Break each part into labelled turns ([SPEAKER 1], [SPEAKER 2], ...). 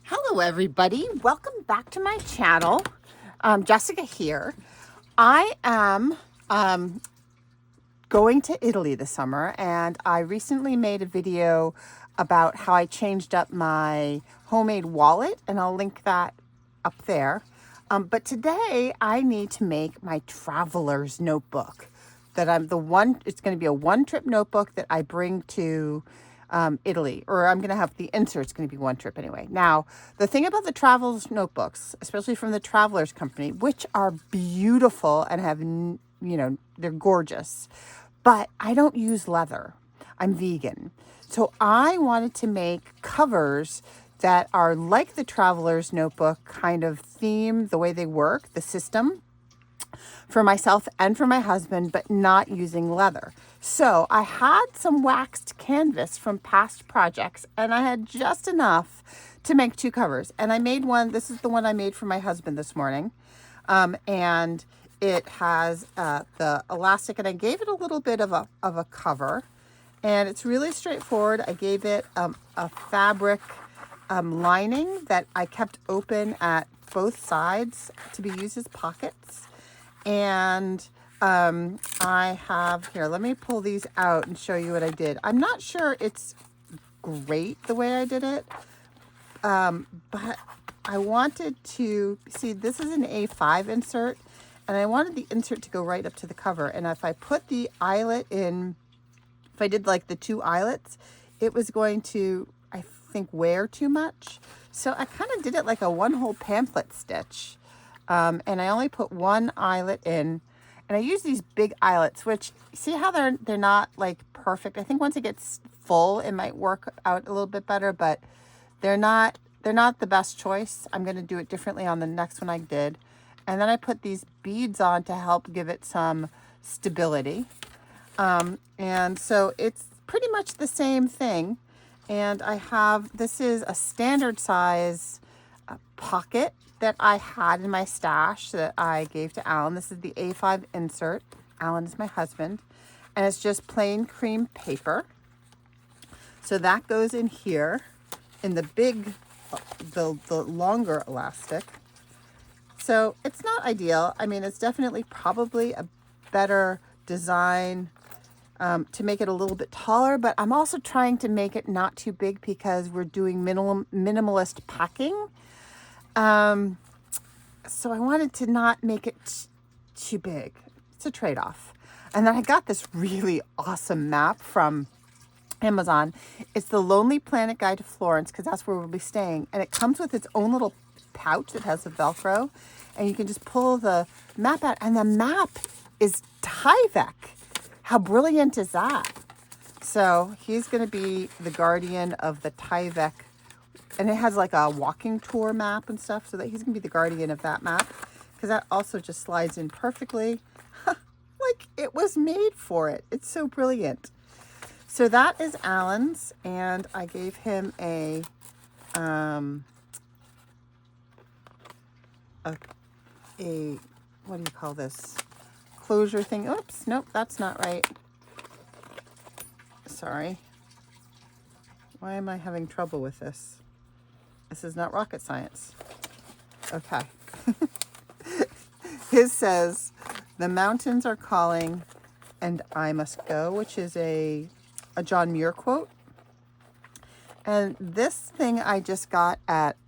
[SPEAKER 1] Hello everybody, welcome back to my channel. Jessica here. I am going to Italy this summer, and I recently made a video about how I changed up my homemade wallet, and I'll link that up there. But today I need to make my traveler's notebook. It's going to be a one trip notebook that I bring to Italy, or I'm going to have the insert's going to be one trip anyway. Now, the thing about the traveler's notebooks, especially from the Travelers Company, which are beautiful and they're gorgeous, but I don't use leather. I'm vegan. So I wanted to make covers that are like the Traveler's Notebook kind of theme, the way they work, the system, for myself and for my husband, but not using leather. So I had some waxed canvas from past projects, and I had just enough to make two covers. And I made one. This is the one I made for my husband this morning. And it has the elastic, and I gave it a little bit of a cover. And it's really straightforward. I gave it a fabric lining that I kept open at both sides to be used as pockets. And I have here, let me pull these out and show you what I did. I'm not sure it's great the way I did it, but I wanted to see, this is an A5 insert, and I wanted the insert to go right up to the cover. And if I put the eyelet in, if I did like the two eyelets, it was going to, I think, wear too much. So I kind of did it like a one whole pamphlet stitch. And I only put one eyelet in, and I use these big eyelets, which, see how they're not like perfect. I think once it gets full, it might work out a little bit better, but they're not the best choice. I'm going to do it differently on the next one I did. And then I put these beads on to help give it some stability. And so it's pretty much the same thing. And this is a standard size pocket that I had in my stash that I gave to Alan. This is the A5 insert. Alan is my husband. And it's just plain cream paper. So that goes in here in the big, the longer elastic. So it's not ideal. I mean, it's definitely probably a better design to make it a little bit taller, but I'm also trying to make it not too big because we're doing minimalist packing. So I wanted to not make it too big. It's a trade-off. And then I got this really awesome map from Amazon. It's the Lonely Planet Guide to Florence, because that's where we'll be staying. And it comes with its own little pouch that has the Velcro. And you can just pull the map out. And the map is Tyvek. How brilliant is that? So he's going to be the guardian of the Tyvek. And it has like a walking tour map and stuff, so that he's going to be the guardian of that map, because that also just slides in perfectly. Like it was made for it. It's so brilliant. So that is Alan's, and I gave him a what do you call this? Closure thing. Oops, nope, that's not right. Sorry. Why am I having trouble with this? This is not rocket science. Okay. His says, "The mountains are calling and I must go," which is a John Muir quote. And this thing I just got at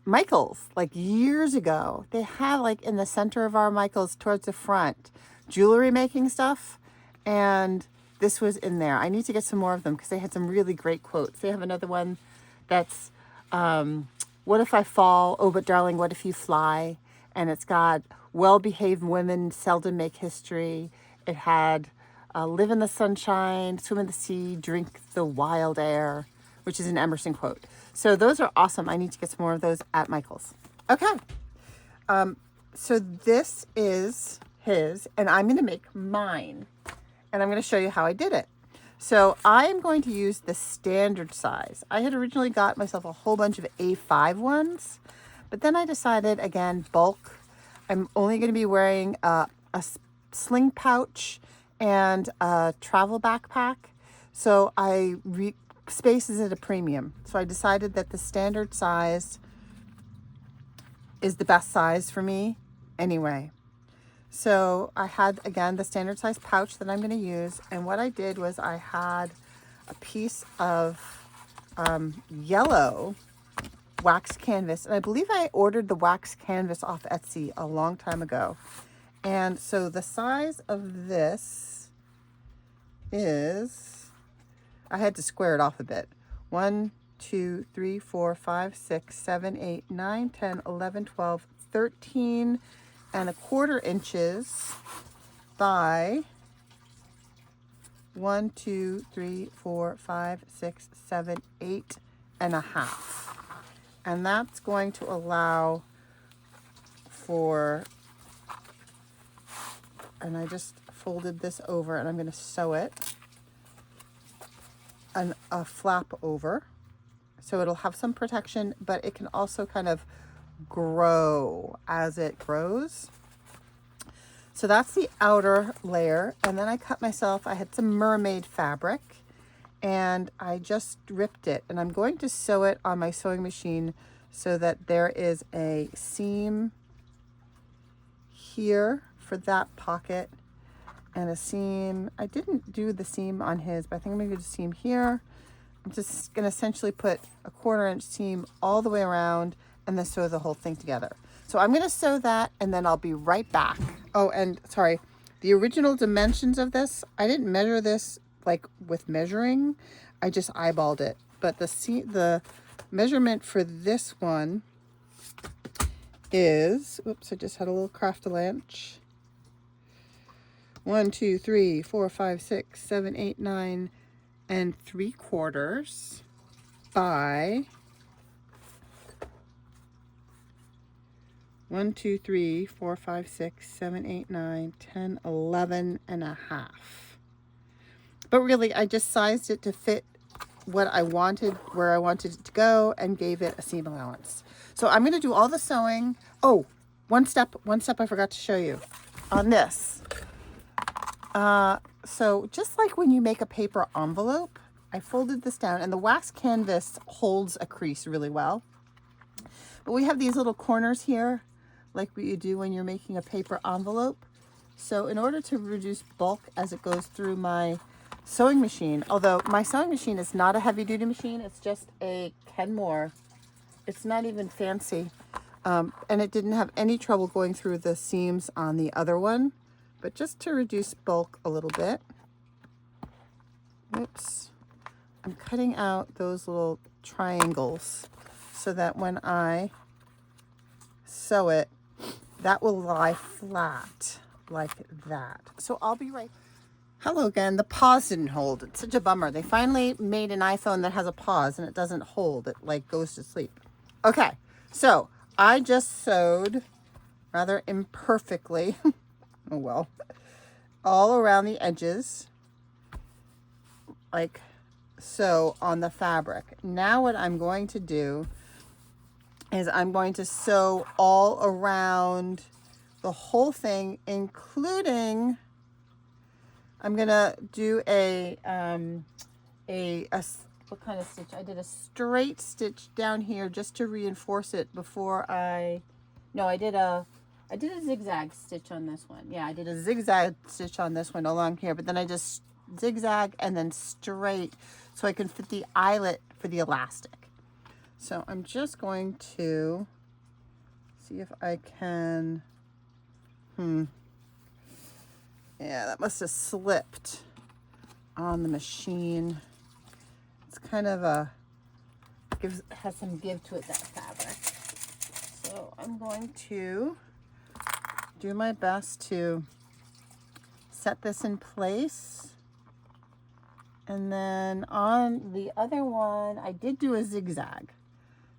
[SPEAKER 1] Michael's like years ago. They have like in the center of our Michael's towards the front jewelry making stuff. And this was in there. I need to get some more of them because they had some really great quotes. They have another one that's, "What if I fall? Oh, but darling, what if you fly?" And it's got, "Well-behaved women seldom make history." It had, "Live in the sunshine, swim in the sea, drink the wild air," which is an Emerson quote. So those are awesome. I need to get some more of those at Michael's. Okay. So this is his, and I'm going to make mine. And I'm going to show you how I did it. So I am going to use the standard size. I had originally got myself a whole bunch of A5 ones, but then I decided, again, bulk. I'm only going to be wearing a sling pouch and a travel backpack. So I space is at a premium. So I decided that the standard size is the best size for me anyway. So I had, again, the standard size pouch that I'm going to use. And what I did was I had a piece of yellow wax canvas. And I believe I ordered the wax canvas off Etsy a long time ago. And so the size of this is, I had to square it off a bit. 1, 2, 3, 4, 5, 6, 7, 8, 9, 10, 11, 12, 13 and a quarter inches by 1, 2, 3, 4, 5, 6, 7, 8 and a half. And that's going to allow for, and I just folded this over and I'm going to sew it, and a flap over. So it'll have some protection, but it can also kind of grow as it grows. So that's the outer layer. And then I cut myself, I had some mermaid fabric and I just ripped it, and I'm going to sew it on my sewing machine so that there is a seam here for that pocket and a seam. I didn't do the seam on his, but I think I'm going to do the seam here. I'm just going to essentially put a 1/4 inch seam all the way around and then sew the whole thing together. So I'm going to sew that and then I'll be right back. Oh, and sorry, the original dimensions of this, I didn't measure this like with measuring. I just eyeballed it. But the measurement for this one is, oops, I just had a little craft-a-lanch. 1, 2, 3, 4, 5, 6, 7, 8, 9 and 3/4 by 1, 2, 3, 4, 5, 6, 7, 8, 9, 10, 11 and a half. But really, I just sized it to fit what I wanted, where I wanted it to go, and gave it a seam allowance. So I'm going to do all the sewing. Oh, one step I forgot to show you on this. So just like when you make a paper envelope, I folded this down, and the wax canvas holds a crease really well. But we have these little corners here, like what you do when you're making a paper envelope. So in order to reduce bulk as it goes through my sewing machine, although my sewing machine is not a heavy duty machine, it's just a Kenmore. It's not even fancy. And it didn't have any trouble going through the seams on the other one. But just to reduce bulk a little bit, whoops, I'm cutting out those little triangles so that when I sew it, that will lie flat like that. So I'll be right. Hello again. The pause didn't hold. It's such a bummer. They finally made an iPhone that has a pause and it doesn't hold. It like goes to sleep. Okay, so I just sewed rather imperfectly. Oh well, all around the edges, like so, on the fabric. Now what I'm going to do is I'm going to sew all around the whole thing, including, I'm gonna do a what kind of stitch? I did a straight stitch down here just to reinforce it before I did a zigzag stitch on this one. Yeah, I did a zigzag stitch on this one along here, but then I just zigzag and then straight so I can fit the eyelet for the elastic. So I'm just going to see if I can, yeah, that must have slipped on the machine. It's kind of has some give to it, that fabric. So I'm going to do my best to set this in place. And then on the other one, I did do a zigzag.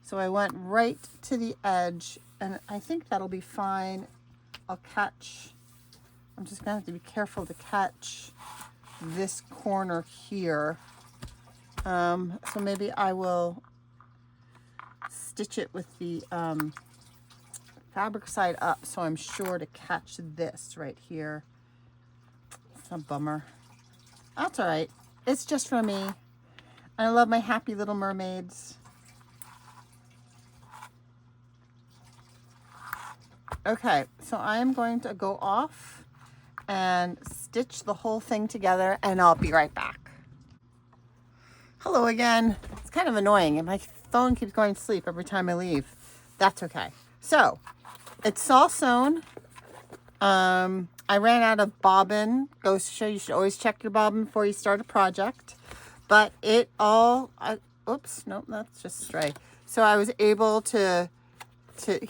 [SPEAKER 1] So I went right to the edge, and I think that'll be fine. I'm just gonna have to be careful to catch this corner here. So maybe I will stitch it with the fabric side up so I'm sure to catch this right here. It's a bummer. That's all right. It's just for me. I love my happy little mermaids. Okay, so I am going to go off and stitch the whole thing together, and I'll be right back. Hello again. It's kind of annoying, and my phone keeps going to sleep every time I leave. That's okay. So, it's all sewn. I ran out of bobbin. Goes to show you should always check your bobbin before you start a project. But it all, oops, nope, that's just stray. So I was able to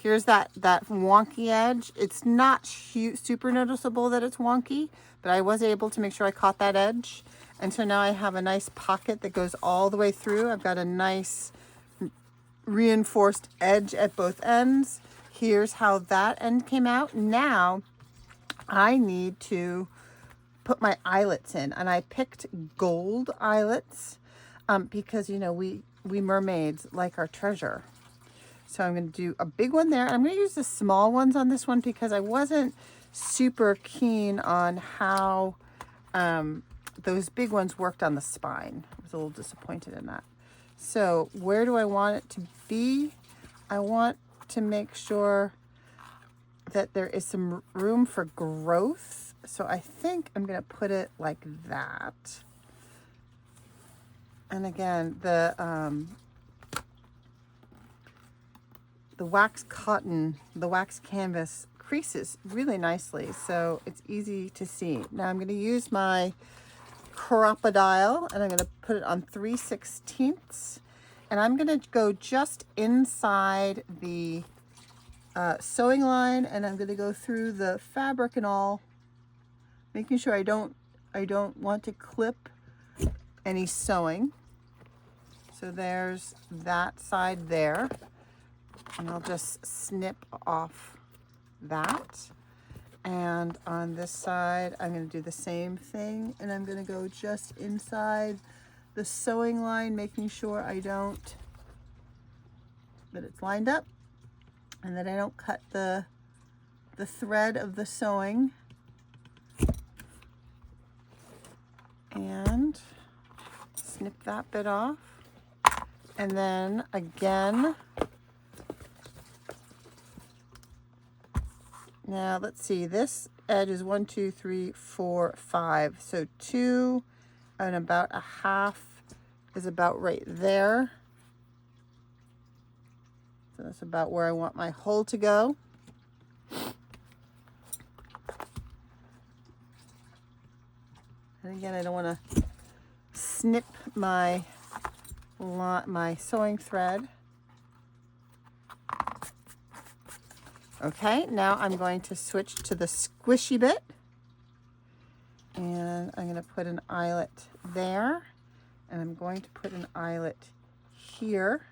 [SPEAKER 1] here's that wonky edge. It's not super noticeable that it's wonky, but I was able to make sure I caught that edge. And so now I have a nice pocket that goes all the way through. I've got a nice reinforced edge at both ends. Here's how that end came out. Now I need to put my eyelets in, and I picked gold eyelets because, you know, we mermaids like our treasure. So I'm going to do a big one there. I'm going to use the small ones on this one because I wasn't super keen on how those big ones worked on the spine. I was a little disappointed in that. So where do I want it to be? I want to make sure that there is some room for growth. So I think I'm going to put it like that. And again, the wax cotton, the wax canvas creases really nicely, so it's easy to see. Now I'm going to use my crocodile, and I'm going to put it on 3/16, and I'm going to go just inside the sewing line, and I'm going to go through the fabric and all, making sure I don't want to clip any sewing. So there's that side there. And I'll just snip off that. And on this side, I'm going to do the same thing. And I'm going to go just inside the sewing line, making sure that it's lined up and that I don't cut the thread of the sewing. And snip that bit off. And then again, now let's see, this edge is 1, 2, 3, 4, 5. So 2 and about a half is about right there. So that's about where I want my hole to go. And again, I don't want to snip my sewing thread. Okay, now I'm going to switch to the squishy bit, and I'm going to put an eyelet there, and I'm going to put an eyelet here,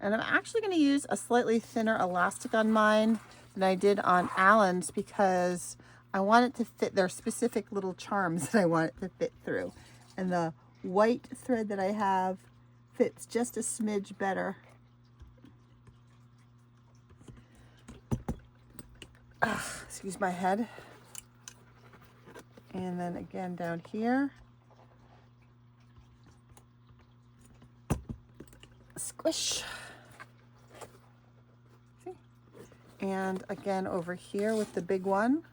[SPEAKER 1] and I'm actually going to use a slightly thinner elastic on mine than I did on Alan's because I want it to fit. There are specific little charms that I want it to fit through, and the white thread that I have fits just a smidge better. Excuse my head. And then again down here. Squish. See? And again over here with the big one.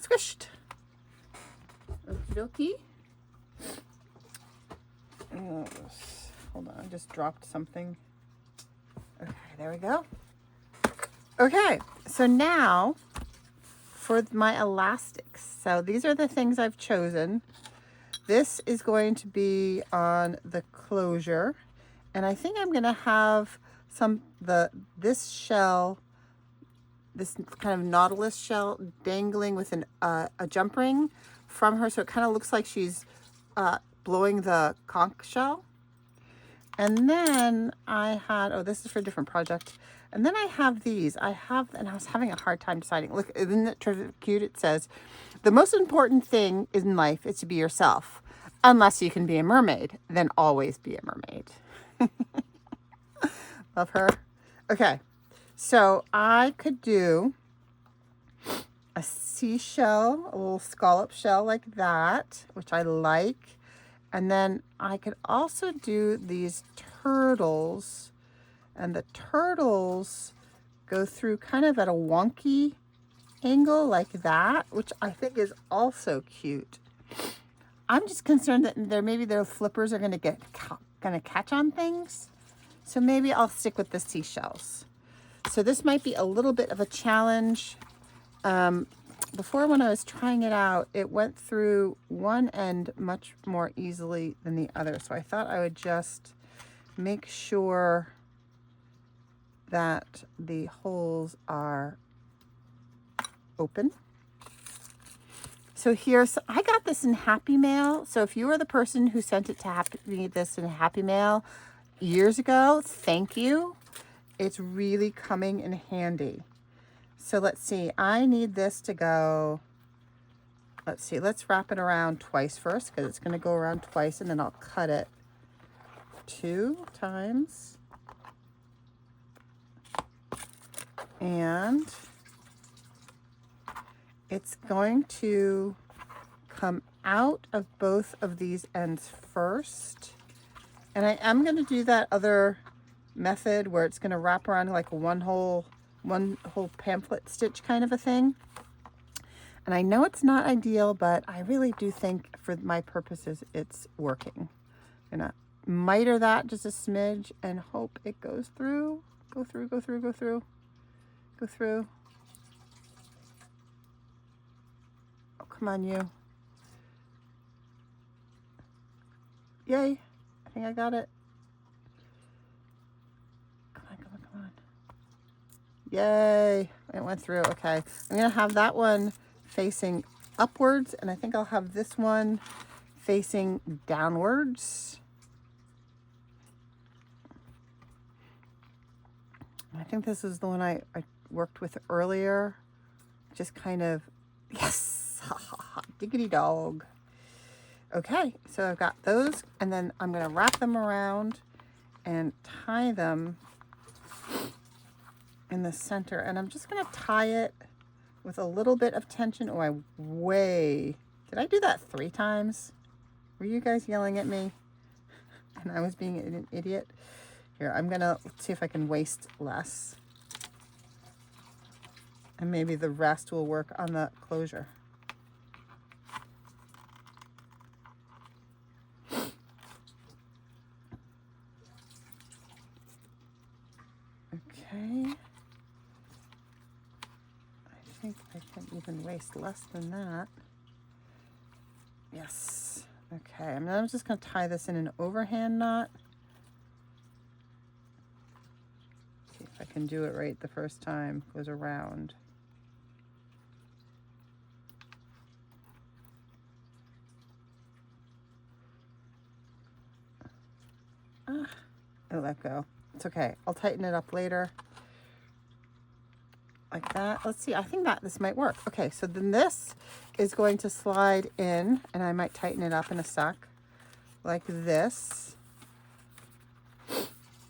[SPEAKER 1] Squished. Okie dokie. Hold on, I just dropped something. Okay, there we go. Okay, so now for my elastics. So these are the things I've chosen. This is going to be on the closure, and I think I'm going to have this shell, this kind of nautilus shell dangling with a jump ring from her, so it kind of looks like she's blowing the conch shell. And then I had, oh, this is for a different project. And then I have these. And I was having a hard time deciding. Look, isn't it cute? It says, the most important thing in life is to be yourself. Unless you can be a mermaid, then always be a mermaid. Love her. Okay, so I could do a seashell, a little scallop shell like that, which I like. And then I could also do these turtles, and the turtles go through kind of at a wonky angle like that, which I think is also cute. I'm just concerned that maybe their flippers are going to catch on things. So maybe I'll stick with the seashells. So this might be a little bit of a challenge. Before, when I was trying it out, it went through one end much more easily than the other. So I thought I would just make sure that the holes are open. So here's, I got this in Happy Mail. So if you are the person who sent it to me this in Happy Mail years ago, thank you. It's really coming in handy. So let's see, I need this to go, let's see, let's wrap it around twice first, because it's going to go around twice, and then I'll cut it 2 times. And it's going to come out of both of these ends first. And I am going to do that other method where it's going to wrap around like one whole pamphlet stitch kind of a thing. And I know it's not ideal, but I really do think for my purposes it's working. I'm gonna miter that just a smidge and hope it goes through. Go through, go through, go through, go through. Oh, come on, you. Yay, I think I got it. Yay, it went through. Okay, I'm gonna have that one facing upwards, and I think I'll have this one facing downwards. I think this is the one I worked with earlier. Just kind of, yes, diggity dog. Okay, so I've got those, and then I'm gonna wrap them around and tie them in the center, and I'm just going to tie it with a little bit of tension. Oh, did I do that 3 times? Were you guys yelling at me and I was being an idiot? Here, I'm going to see if I can waste less, and maybe the rest will work on the closure. Okay. I think I can even waste less than that. Yes. Okay, I'm just going to tie this in an overhand knot. See if I can do it right the first time. Goes around. I let go. It's okay. I'll tighten it up later. Like that. Let's see. I think that this might work. Okay, so then this is going to slide in, and I might tighten it up in a sec. Like this.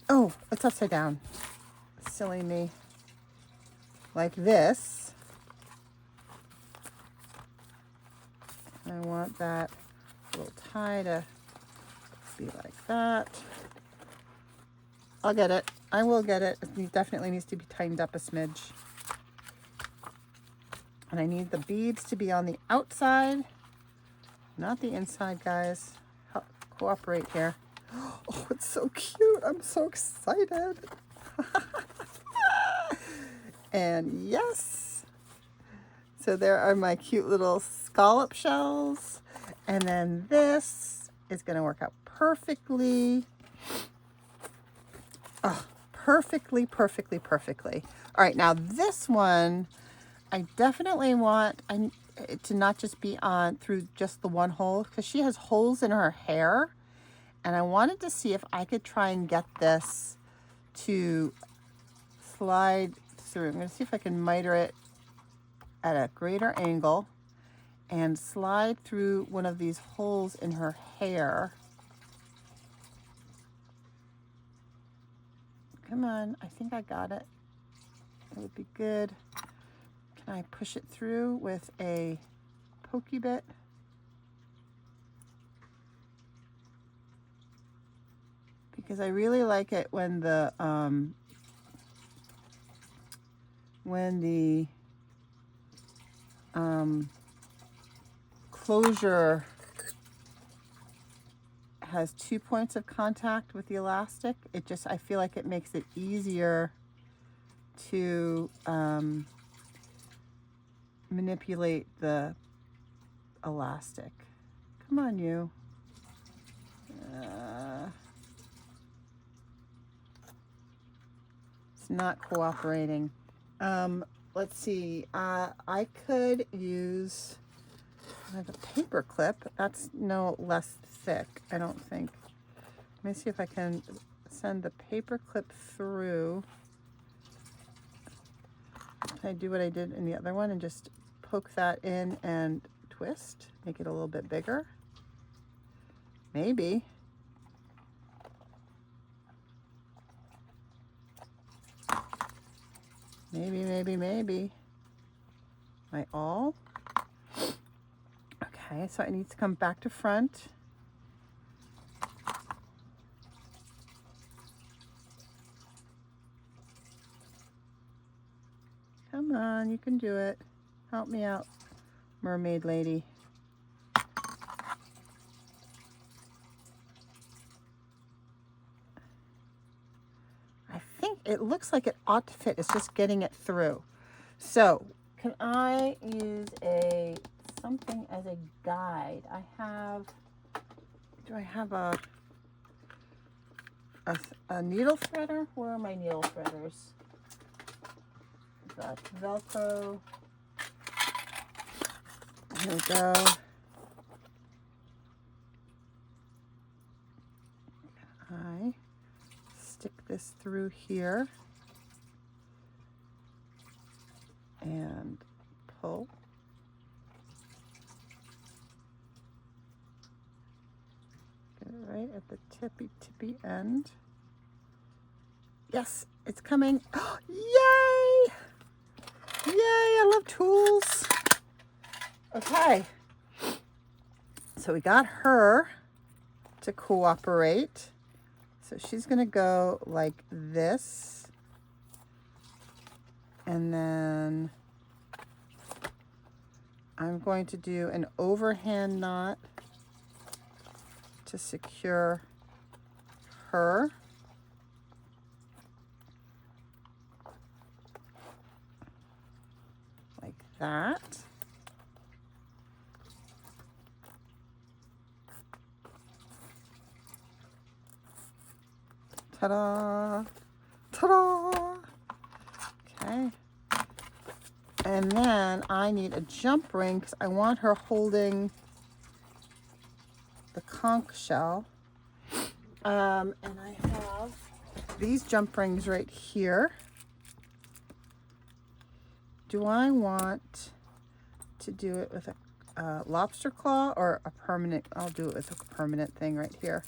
[SPEAKER 1] Oh, it's upside down. Silly me. Like this. I want that little tie to be like that. I'll get it. I will get it. It definitely needs to be tightened up a smidge. And I need the beads to be on the outside, not the inside, guys. Cooperate here. Oh, it's so cute. I'm so excited. And yes. So there are my cute little scallop shells. And then this is going to work out perfectly. Oh, perfectly, perfectly, perfectly. All right, now this one, I definitely want it to not just be on through just the one hole, because she has holes in her hair. And I wanted to see if I could try and get this to slide through. I'm going to see if I can miter it at a greater angle. and slide through one of these holes in her hair. Come on, I think I got it. It would be good. Can I push it through with a pokey bit? Because I really like it when the closure has 2 points of contact with the elastic. I feel like it makes it easier to manipulate the elastic. Come on, you. It's not cooperating. Let's see. I could use a paper clip. That's no less thick, I don't think. Let me see if I can send the paper clip through. Can I do what I did in the other one and just poke that in and twist? Make it a little bit bigger? Maybe. Maybe. My all? Okay, so it needs to come back to front. Come on, you can do it. Help me out, mermaid lady. I think it looks like it ought to fit. It's just getting it through. So, can I use something as a guide? Do I have a needle threader? Where are my needle threaders? Got Velcro. Here we go. I stick this through here and pull. Get it right at the tippy end. Yes, it's coming. Oh, yay! Yay, I love tools. Okay. So we got her to cooperate. So she's going to go like this. And then I'm going to do an overhand knot to secure her. Like that. Ta-da! Ta-da! Okay. And then I need a jump ring because I want her holding the conch shell. And I have these jump rings right here. Do I want to do it with a lobster claw or a permanent? I'll do it with a permanent thing right here.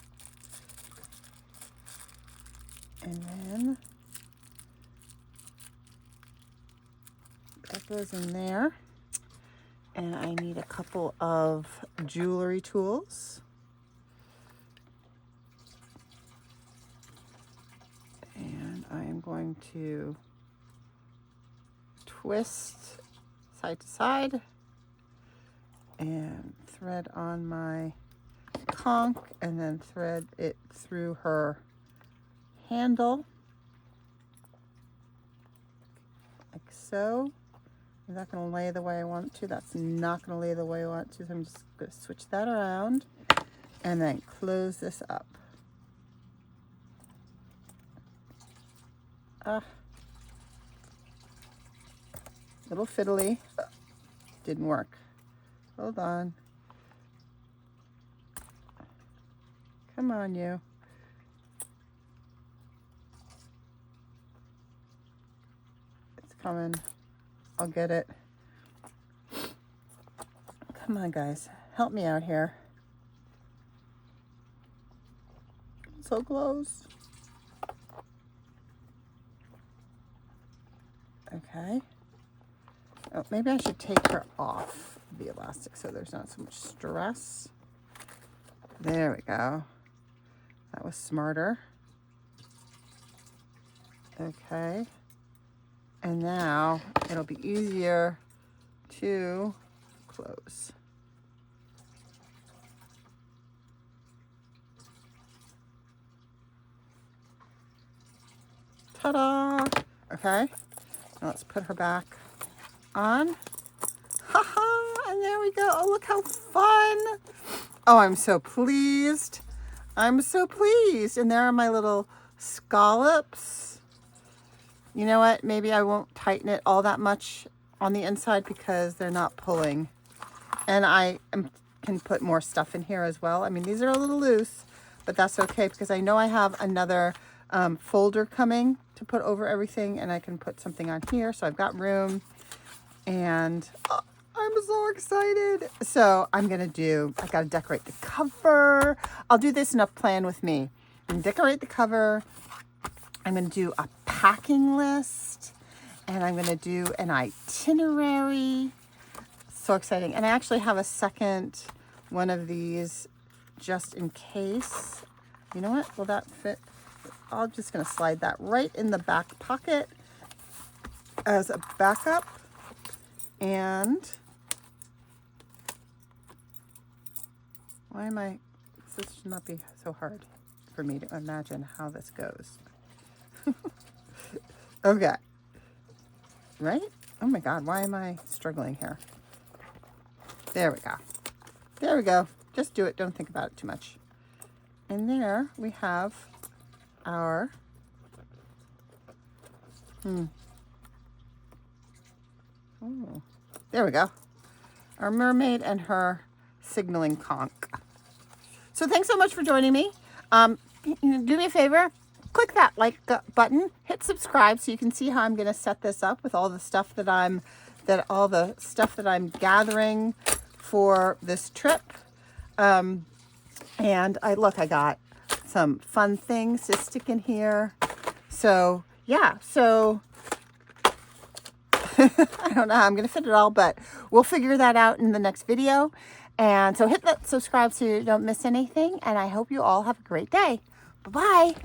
[SPEAKER 1] And then that goes in there. And I need a couple of jewelry tools. And I am going to twist side to side and thread on my conch and then thread it through her handle like so. Is that going to lay the way I want it to? That's not going to lay the way I want it to, so I'm just going to switch that around and then close this up. Little fiddly. Didn't work. Hold on. Come on, you. It's coming. I'll get it. Come on, guys. Help me out here. So close. Okay. Oh, maybe I should take her off the elastic so there's not so much stress. There we go. That was smarter. Okay. And now it'll be easier to close. Ta-da! Okay. Now let's put her back on. Ha-ha! And there we go. Oh, look how fun! Oh, I'm so pleased. I'm so pleased. And there are my little scallops. You know what? Maybe I won't tighten it all that much on the inside because they're not pulling. And can put more stuff in here as well. I mean, these are a little loose, but that's okay because I know I have another folder coming to put over everything, and I can put something on here. So I've got room, and I'm so excited. So I got to decorate the cover. I'll do this in a plan with me. And decorate the cover. I'm going to do a packing list, and I'm going to do an itinerary. So exciting. And I actually have a second one of these just in case. You know what? Will that fit? I'm just going to slide that right in the back pocket as a backup. And this should not be so hard for me to imagine how this goes. Okay. Right? Oh my God, why am I struggling here? There we go. There we go. Just do it. Don't think about it too much. And there we have our oh, there we go. Our mermaid and her signaling conch. So thanks so much for joining me. Do me a favor, click that like button, hit subscribe so you can see how I'm going to set this up with all the stuff that I'm gathering for this trip. And I got some fun things to stick in here. So yeah, so I don't know how I'm going to fit it all, but we'll figure that out in the next video. And so hit that subscribe so you don't miss anything. And I hope you all have a great day. Bye-bye.